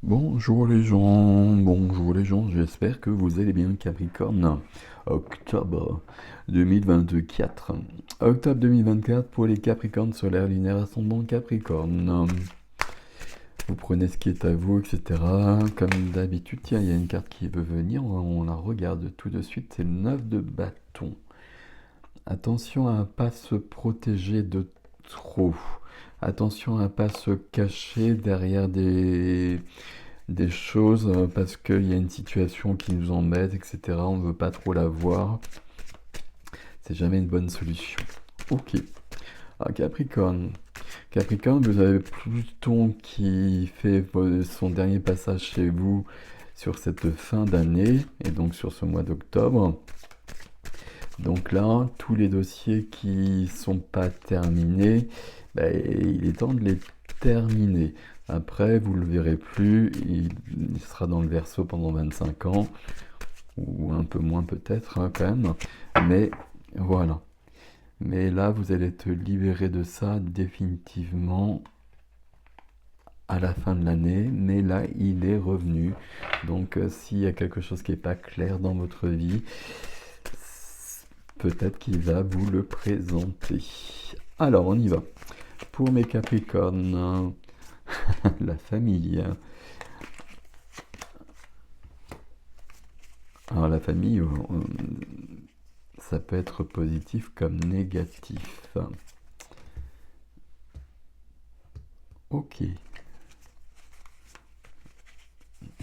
Bonjour les gens, j'espère que vous allez bien Capricorne. Octobre 2024. Octobre 2024 pour les Capricornes solaires lunaire ascendant Capricorne. Vous prenez ce qui est à vous, etc. Comme d'habitude, tiens, il y a une carte qui veut venir, on la regarde tout de suite, c'est le 9 de bâton. Attention à ne pas se protéger de trop. Attention à ne pas se cacher derrière des choses parce qu'il y a une situation qui nous embête, etc. On ne veut pas trop la voir. C'est jamais une bonne solution. Ok. Alors, Capricorne. Capricorne, vous avez Pluton qui fait son dernier passage chez vous sur cette fin d'année et donc sur ce mois d'octobre. Donc là, tous les dossiers qui sont pas terminés, il est temps de les terminer. Après, vous le verrez plus, il sera dans le Verseau pendant 25 ans, ou un peu moins peut-être quand même. Mais voilà. Mais là, vous allez être libéré de ça définitivement à la fin de l'année. Mais là, il est revenu. Donc, s'il y a quelque chose qui n'est pas clair dans votre vie, peut-être qu'il va vous le présenter. Alors, on y va. Pour mes Capricornes, la famille. Alors, la famille, ça peut être positif comme négatif. Ok.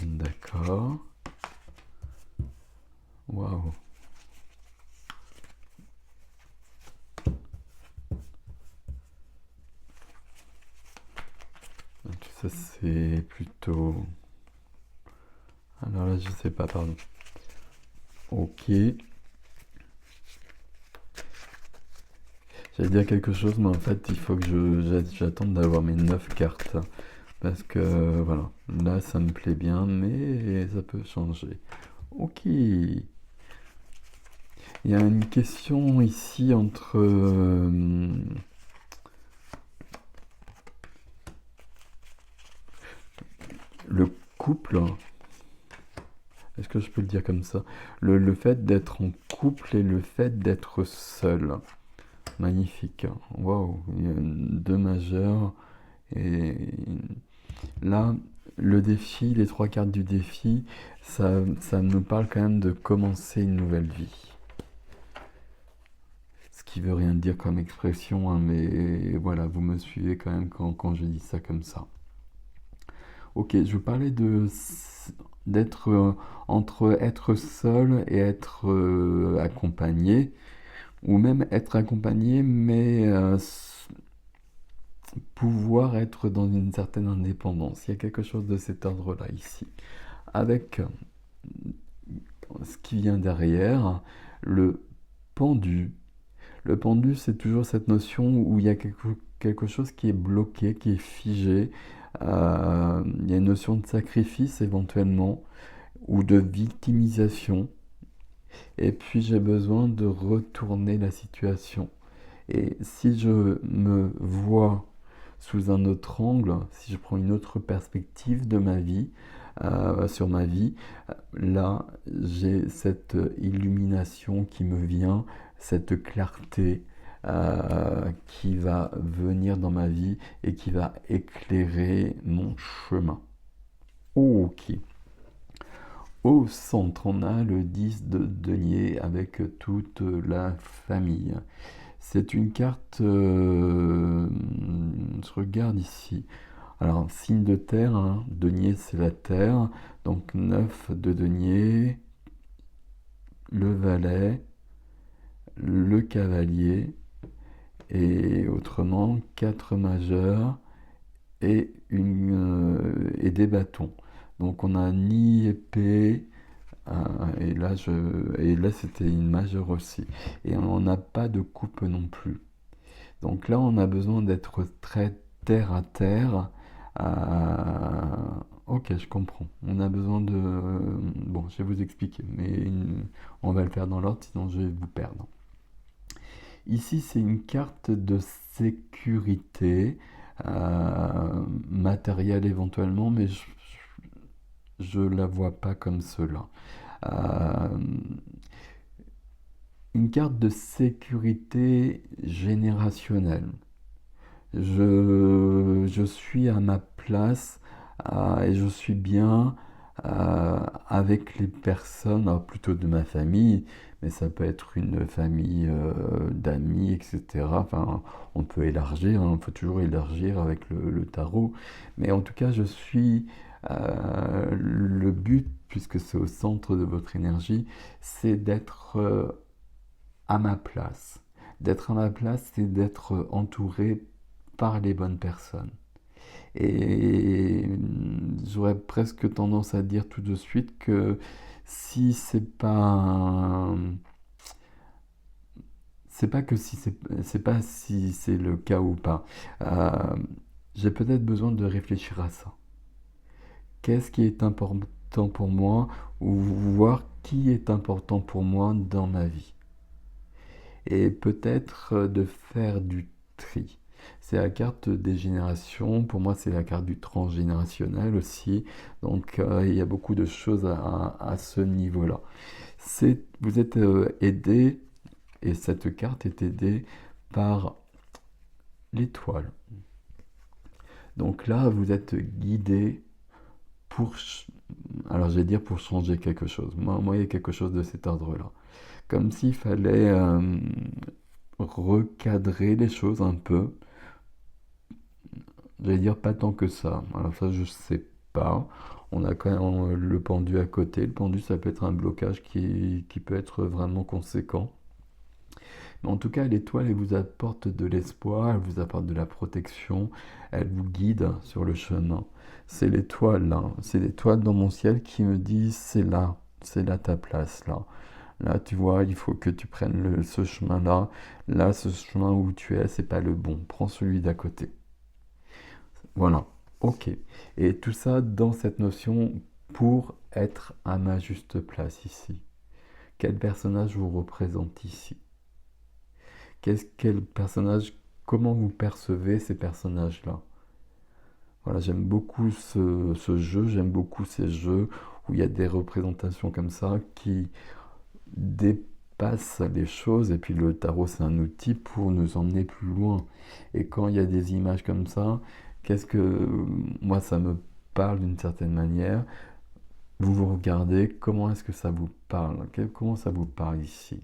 D'accord. Waouh. Ça, c'est plutôt... Alors là, je sais pas, pardon. Ok. J'allais dire quelque chose, mais en fait, il faut que j'attende d'avoir mes 9 cartes. Parce que, voilà, là, ça me plaît bien, mais ça peut changer. Ok. Il y a une question ici entre... le couple... Est-ce que je peux le dire comme ça? Le fait d'être en couple et le fait d'être seul. Magnifique. Waouh. Il y a deux majeurs. Et là, le défi, les trois cartes du défi, ça nous parle quand même de commencer une nouvelle vie. Ce qui veut rien dire comme expression, hein, mais voilà, vous me suivez quand même quand je dis ça comme ça. Ok, je vous parlais d'être entre être seul et être accompagné, ou même être accompagné, mais pouvoir être dans une certaine indépendance. Il y a quelque chose de cet ordre-là ici. Avec ce qui vient derrière, le pendu. Le pendu, c'est toujours cette notion où il y a quelque chose qui est bloqué, qui est figé. Il y a une notion de sacrifice éventuellement, ou de victimisation. Et puis j'ai besoin de retourner la situation. Et si je me vois sous un autre angle, si je prends une autre perspective de ma vie, sur ma vie, là j'ai cette illumination qui me vient, cette clarté qui va venir dans ma vie et qui va éclairer mon chemin. Ok. Au centre, on a le 10 de denier avec toute la famille. C'est une carte, je regarde ici. Alors, signe de terre, hein, denier c'est la terre, donc 9 de denier, le valet, le cavalier, et autrement 4 majeurs et des bâtons. Donc on a ni épée, et là c'était une majeure aussi. Et on n'a pas de coupe non plus. Donc là, on a besoin d'être très terre à terre. Ok, je comprends. On a besoin de... Bon, je vais vous expliquer, mais on va le faire dans l'ordre, sinon je vais vous perdre. Ici, c'est une carte de sécurité, matérielle éventuellement, mais je la vois pas comme cela. Euh, une carte de sécurité générationnelle. Je suis à ma place et je suis bien avec les personnes, alors plutôt de ma famille, mais ça peut être une famille d'amis, etc. Enfin, on peut élargir, hein, on peut toujours élargir avec le tarot. Mais en tout cas, je suis le but, puisque c'est au centre de votre énergie, c'est d'être à ma place. D'être à ma place, c'est d'être entouré par les bonnes personnes. Et j'aurais presque tendance à dire tout de suite que si c'est pas que si c'est pas si c'est le cas ou pas. Euh, j'ai peut-être besoin de réfléchir à ça. Qu'est-ce qui est important pour moi ou voir qui est important pour moi dans ma vie. Et peut-être de faire du tri. C'est la carte des générations, pour moi c'est la carte du transgénérationnel aussi, donc il y a beaucoup de choses à ce niveau-là. Vous êtes aidé, et cette carte est aidée par l'étoile. Donc là, vous êtes guidé pour, alors je vais dire pour changer quelque chose. Moi, il y a quelque chose de cet ordre-là. Comme s'il fallait recadrer les choses un peu. J'allais dire pas tant que ça. Alors ça, je sais pas. On a quand même le pendu à côté. Le pendu, ça peut être un blocage qui peut être vraiment conséquent. Mais en tout cas, l'étoile, elle vous apporte de l'espoir, elle vous apporte de la protection, elle vous guide sur le chemin. C'est l'étoile là, c'est l'étoile dans mon ciel qui me dit c'est là ta place là. Là, tu vois, il faut que tu prennes ce chemin-là. Là, ce chemin où tu es, c'est pas le bon. Prends celui d'à côté. Voilà. Ok. Et tout ça dans cette notion pour être à ma juste place ici. Quel personnage vous représente ici? Quel personnage, comment vous percevez ces personnages-là? Voilà, j'aime beaucoup ce jeu, j'aime beaucoup ces jeux où il y a des représentations comme ça qui dépassent les choses, et puis le tarot c'est un outil pour nous emmener plus loin. Et quand il y a des images comme ça, qu'est-ce que moi ça me parle d'une certaine manière. Vous vous regardez, comment est-ce que ça vous parle? Comment ça vous parle ici?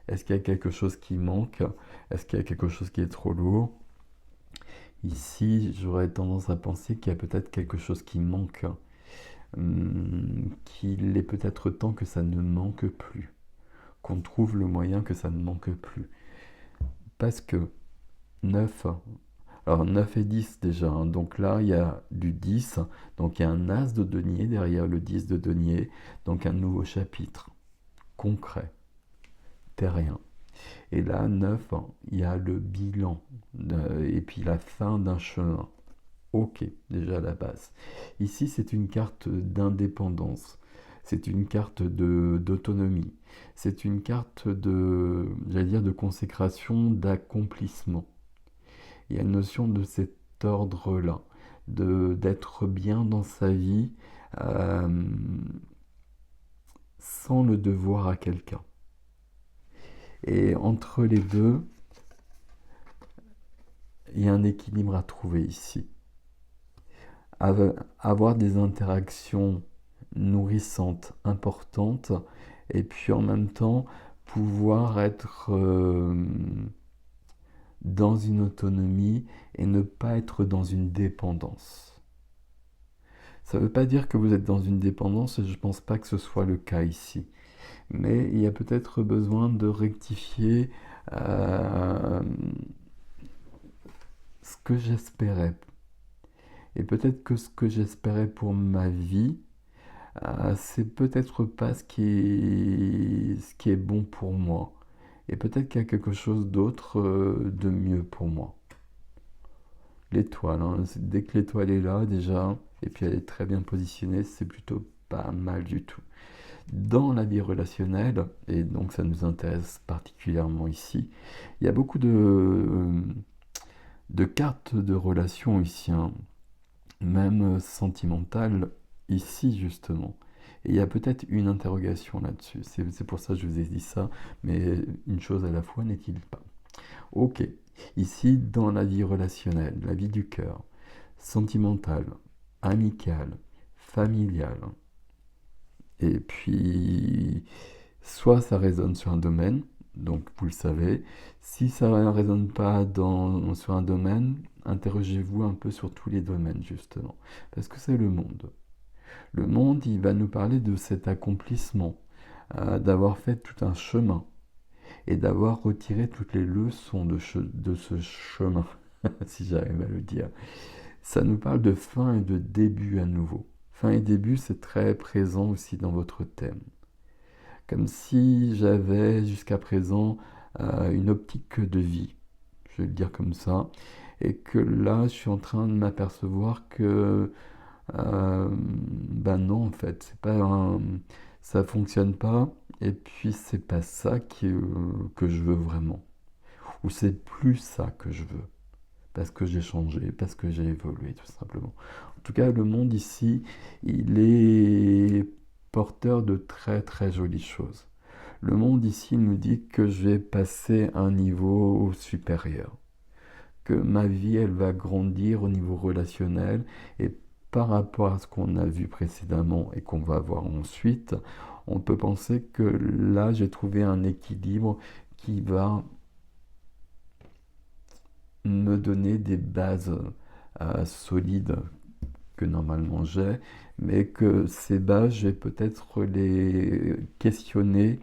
Est-ce qu'il y a quelque chose qui manque? Est-ce qu'il y a quelque chose qui est trop lourd? Ici, j'aurais tendance à penser qu'il y a peut-être quelque chose qui manque, qu'il est peut-être temps que ça ne manque plus, qu'on trouve le moyen que ça ne manque plus. Parce que 9, alors 9 et 10 déjà, hein, donc là il y a du 10, donc il y a un as de denier derrière le 10 de denier, donc un nouveau chapitre, concret, terrien. Et là, 9, il y a le bilan, et puis la fin d'un chemin. Ok, déjà la base. Ici, c'est une carte d'indépendance. C'est une carte d'autonomie. C'est une carte j'allais dire, de consécration, d'accomplissement. Il y a une notion de cet ordre-là, d'être bien dans sa vie euh, sans le devoir à quelqu'un. Et entre les deux, il y a un équilibre à trouver ici. Avoir des interactions nourrissantes, importantes, et puis en même temps pouvoir être dans une autonomie et ne pas être dans une dépendance. Ça ne veut pas dire que vous êtes dans une dépendance, et je ne pense pas que ce soit le cas ici. Mais il y a peut-être besoin de rectifier ce que j'espérais. Et peut-être que ce que j'espérais pour ma vie, c'est peut-être pas ce qui est bon pour moi. Et peut-être qu'il y a quelque chose d'autre de mieux pour moi. L'étoile, hein, dès que l'étoile est là déjà, et puis elle est très bien positionnée, c'est plutôt pas mal du tout. Dans la vie relationnelle, et donc ça nous intéresse particulièrement ici, il y a beaucoup de cartes de relations ici, hein, même sentimentales ici justement. Et il y a peut-être une interrogation là-dessus. C'est pour ça que je vous ai dit ça, mais une chose à la fois n'est-il pas? Ok. Ici, dans la vie relationnelle, la vie du cœur, sentimentale, amicale, familiale, et puis soit ça résonne sur un domaine, donc vous le savez. Si ça ne résonne pas sur un domaine, interrogez-vous un peu sur tous les domaines justement, parce que c'est le monde. Le monde, il va nous parler de cet accomplissement, d'avoir fait tout un chemin et d'avoir retiré toutes les leçons de ce chemin, si j'arrive à le dire. Ça nous parle de fin et de début à nouveau. Fin et début, c'est très présent aussi dans votre thème. Comme si j'avais jusqu'à présent une optique de vie, je vais le dire comme ça, et que là, je suis en train de m'apercevoir que ben non, en fait, c'est pas ça fonctionne pas, et puis c'est pas ça que je veux vraiment, ou c'est plus ça que je veux, parce que j'ai changé, parce que j'ai évolué, tout simplement. En tout cas, le monde ici, il est porteur de très très jolies choses. Le monde ici nous dit que je vais passer à un niveau supérieur, que ma vie, elle va grandir au niveau relationnel, et par rapport à ce qu'on a vu précédemment et qu'on va voir ensuite, on peut penser que là, j'ai trouvé un équilibre qui va me donner des bases solides que normalement j'ai, mais que ces bases, je vais peut-être les questionner,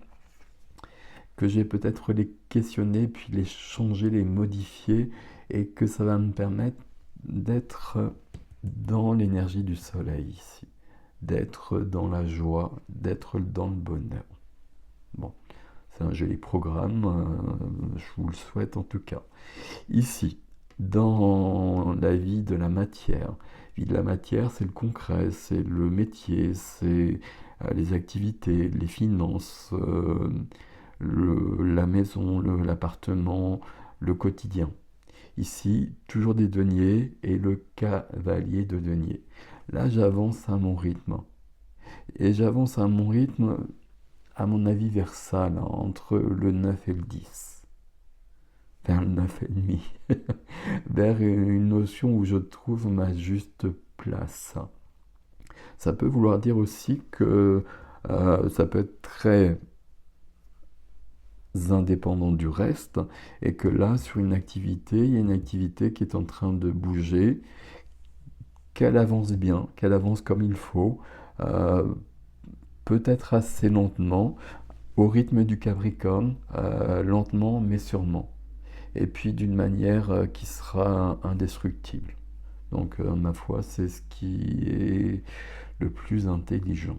puis les changer, les modifier, et que ça va me permettre d'être dans l'énergie du soleil ici, d'être dans la joie, d'être dans le bonheur. Bon, c'est un joli programme, je vous le souhaite en tout cas. Ici, dans la vie de la matière, vie de la matière, c'est le concret, c'est le métier, c'est les activités, les finances, la maison, l'appartement, le quotidien. Ici, toujours des deniers et le cavalier de deniers. Là, j'avance à mon rythme. Et j'avance à mon rythme, à mon avis, vers ça, là, entre le 9 et le 10. Vers le 9 et demi. Vers une notion où je trouve ma juste place. Ça peut vouloir dire aussi que ça peut être très indépendant du reste, et que là, sur une activité, il y a une activité qui est en train de bouger, qu'elle avance bien, qu'elle avance comme il faut, euh, peut-être assez lentement, au rythme du Capricorne, lentement mais sûrement, et puis d'une manière qui sera indestructible. Donc, ma foi, c'est ce qui est le plus intelligent.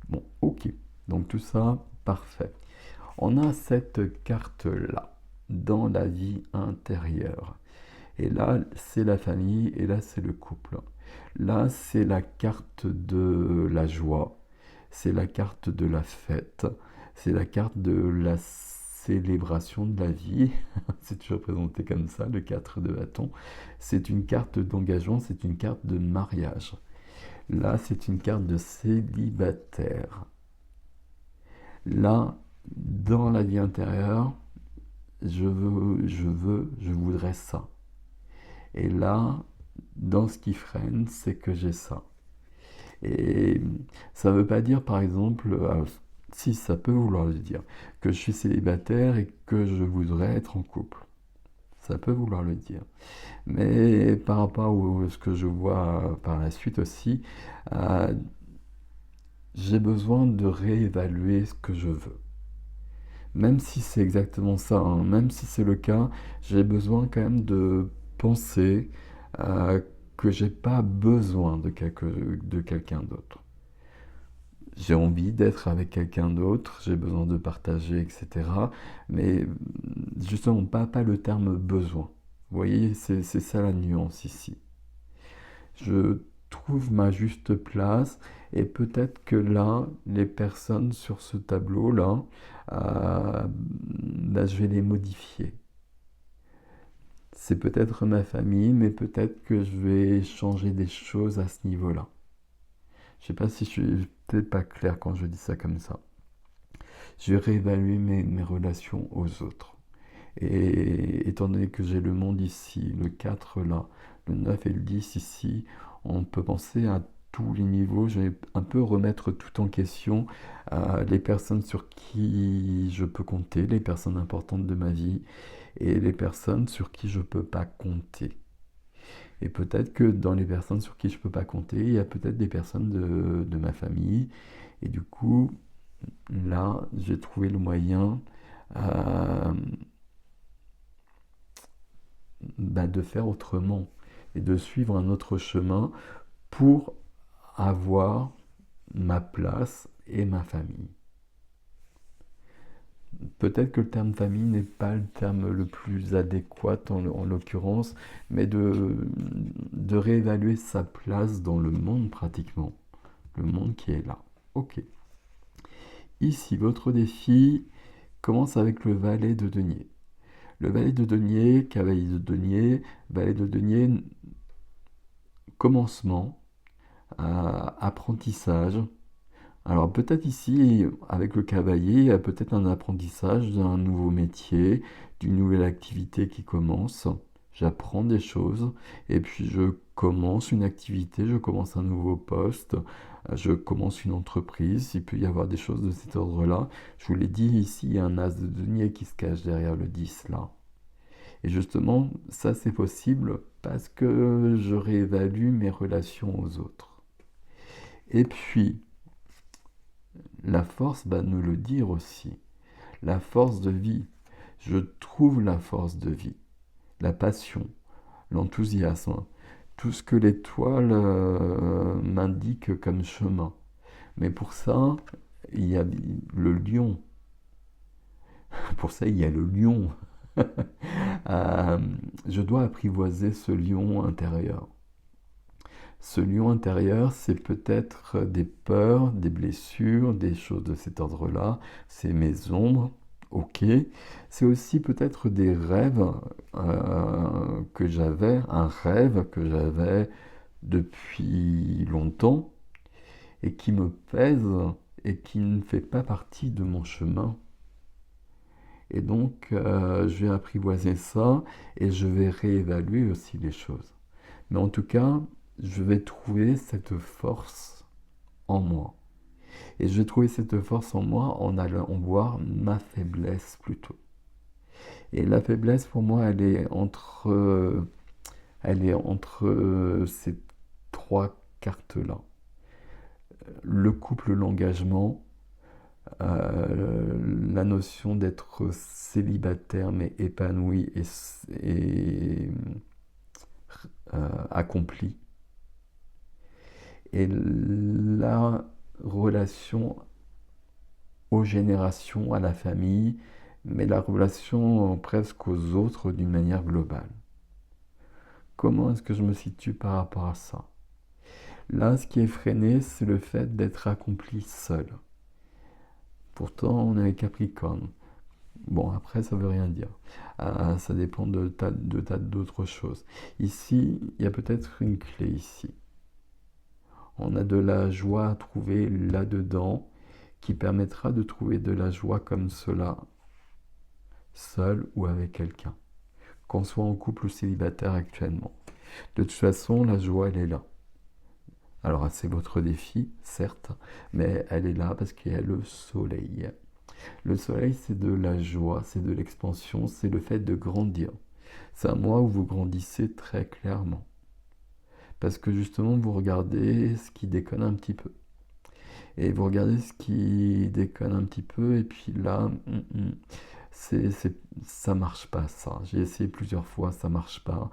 Bon, ok. Donc tout ça, parfait. On a cette carte-là dans la vie intérieure. Et là, c'est la famille, et là, c'est le couple. Là, c'est la carte de la joie, c'est la carte de la fête, c'est la carte de la célébration de la vie. C'est toujours présenté comme ça, le 4 de bâton. C'est une carte d'engagement, c'est une carte de mariage. Là, c'est une carte de célibataire. Là, dans la vie intérieure, je voudrais ça. Et là, dans ce qui freine, c'est que j'ai ça. Et ça ne veut pas dire, par exemple, si ça peut vouloir le dire, que je suis célibataire et que je voudrais être en couple. Ça peut vouloir le dire. Mais par rapport à ce que je vois par la suite aussi, euh, j'ai besoin de réévaluer ce que je veux. Même si c'est exactement ça, hein, même si c'est le cas, j'ai besoin quand même de penser que j'ai pas besoin de quelqu'un d'autre. J'ai envie d'être avec quelqu'un d'autre, j'ai besoin de partager, etc. Mais justement, pas le terme besoin. Vous voyez, c'est ça la nuance ici. Je trouve ma juste place, et peut-être que là, les personnes sur ce tableau-là, là, je vais les modifier. C'est peut-être ma famille, mais peut-être que je vais changer des choses à ce niveau-là. Je sais pas si je suis peut-être pas clair quand je dis ça comme ça. Je vais réévaluer mes relations aux autres. Et étant donné que j'ai le monde ici, le 4 là, le 9 et le 10 ici, on peut penser à tous les niveaux. Je vais un peu remettre tout en question, les personnes sur qui je peux compter, les personnes importantes de ma vie et les personnes sur qui je peux pas compter. Et peut-être que dans les personnes sur qui je peux pas compter, il y a peut-être des personnes de ma famille. Et du coup, là, j'ai trouvé le moyen, euh, de faire autrement et de suivre un autre chemin pour avoir ma place et ma famille. Peut-être que le terme famille n'est pas le terme le plus adéquat en l'occurrence, mais de réévaluer sa place dans le monde pratiquement, le monde qui est là. Ok. Ici, votre défi commence avec le valet de denier. Le valet de denier, valet de denier, commencement, apprentissage. Alors peut-être ici, avec le cavalier, il y a peut-être un apprentissage d'un nouveau métier, d'une nouvelle activité qui commence. J'apprends des choses et puis je commence une activité, je commence un nouveau poste, je commence une entreprise. Il peut y avoir des choses de cet ordre-là. Je vous l'ai dit, ici, il y a un as de denier qui se cache derrière le 10 là. Et justement, ça c'est possible parce que je réévalue mes relations aux autres. Et puis, la force va nous le dire aussi. La force de vie. Je trouve la force de vie, la passion, l'enthousiasme, tout ce que l'étoile m'indique comme chemin. Mais pour ça, il y a le lion. Pour ça, il y a le lion. Je dois apprivoiser ce lion intérieur. Ce lion intérieur, c'est peut-être des peurs, des blessures, des choses de cet ordre-là. C'est mes ombres, ok. C'est aussi peut-être des rêves que j'avais, un rêve que j'avais depuis longtemps et qui me pèse et qui ne fait pas partie de mon chemin. Et donc, je vais apprivoiser ça et je vais réévaluer aussi les choses. Mais en tout cas, je vais trouver cette force en moi. Et je vais trouver cette force en moi en allant voir ma faiblesse plutôt. Et la faiblesse pour moi, elle est entre ces trois cartes-là. Le couple, l'engagement, la notion d'être célibataire mais épanoui et accompli. Et la relation aux générations, à la famille, mais la relation presque aux autres d'une manière globale. Comment est-ce que je me situe par rapport à ça? Là, ce qui est freiné, c'est le fait d'être accompli seul. Pourtant, on est Capricorne. Bon, après, ça veut rien dire. Ça dépend de tas d'autres choses. Ici, il y a peut-être une clé ici. On a de la joie à trouver là-dedans qui permettra de trouver de la joie comme cela, seul ou avec quelqu'un, qu'on soit en couple ou célibataire actuellement. De toute façon, la joie, elle est là. Alors, c'est votre défi, certes, mais elle est là parce qu'il y a le soleil. Le soleil, c'est de la joie, c'est de l'expansion, c'est le fait de grandir. C'est un mois où vous grandissez très clairement. Parce que justement, vous regardez ce qui déconne un petit peu. Et vous regardez ce qui déconne un petit peu, et puis là, ça marche pas ça. J'ai essayé plusieurs fois, ça marche pas.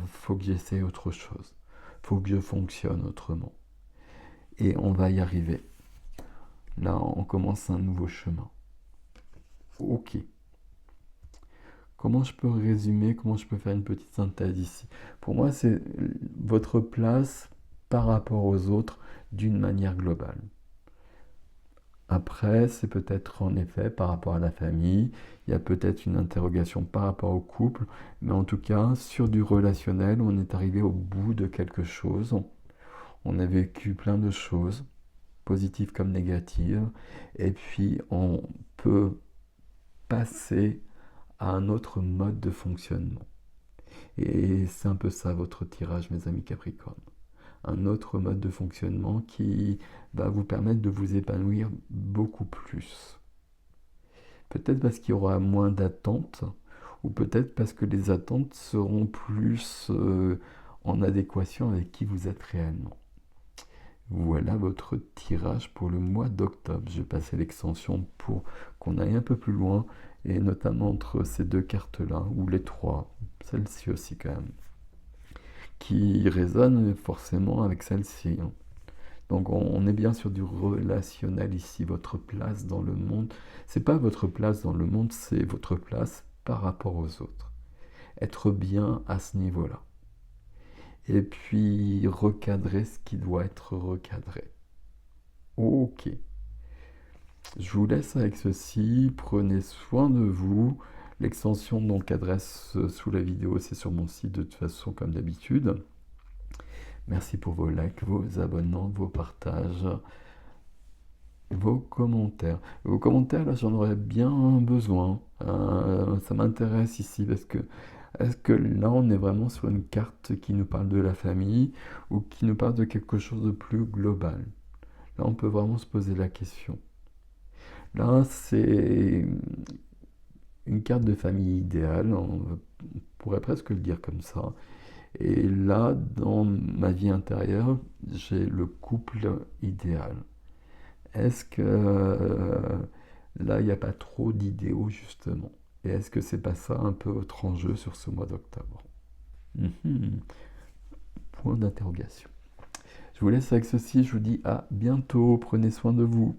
Faut que j'essaie autre chose. Faut que je fonctionne autrement. Et on va y arriver. Là, on commence un nouveau chemin. Ok. Comment je peux résumer, comment je peux faire une petite synthèse ici? Pour moi, c'est votre place par rapport aux autres d'une manière globale. Après, c'est peut-être en effet par rapport à la famille, il y a peut-être une interrogation par rapport au couple, mais en tout cas, sur du relationnel, on est arrivé au bout de quelque chose. On a vécu plein de choses, positives comme négatives, et puis on peut passer à un autre mode de fonctionnement. Et c'est un peu ça votre tirage, mes amis Capricorne. Un autre mode de fonctionnement qui va vous permettre de vous épanouir beaucoup plus. Peut-être parce qu'il y aura moins d'attentes, ou peut-être parce que les attentes seront plus en adéquation avec qui vous êtes réellement. Voilà votre tirage pour le mois d'octobre. Je vais passer l'extension pour qu'on aille un peu plus loin, et notamment entre ces deux cartes-là, ou les trois, celle-ci aussi quand même, qui résonnent forcément avec celle-ci. Donc on est bien sur du relationnel ici, votre place dans le monde. C'est pas votre place dans le monde, c'est votre place par rapport aux autres. Être bien à ce niveau-là. Et puis recadrer ce qui doit être recadré. Ok. Je vous laisse avec ceci. Prenez soin de vous. L'extension donc adresse sous la vidéo, c'est sur mon site de toute façon comme d'habitude. Merci pour vos likes, vos abonnements, vos partages, vos commentaires. Vos commentaires, là, j'en aurais bien besoin. Ça m'intéresse ici parce que est-ce que là, on est vraiment sur une carte qui nous parle de la famille ou qui nous parle de quelque chose de plus global? Là, on peut vraiment se poser la question. Là, c'est une carte de famille idéale, on pourrait presque le dire comme ça. Et là, dans ma vie intérieure, j'ai le couple idéal. Est-ce que là, il n'y a pas trop d'idéaux, justement? Et est-ce que c'est pas ça un peu votre enjeu sur ce mois d'octobre? Point d'interrogation. Je vous laisse avec ceci, je vous dis à bientôt, prenez soin de vous.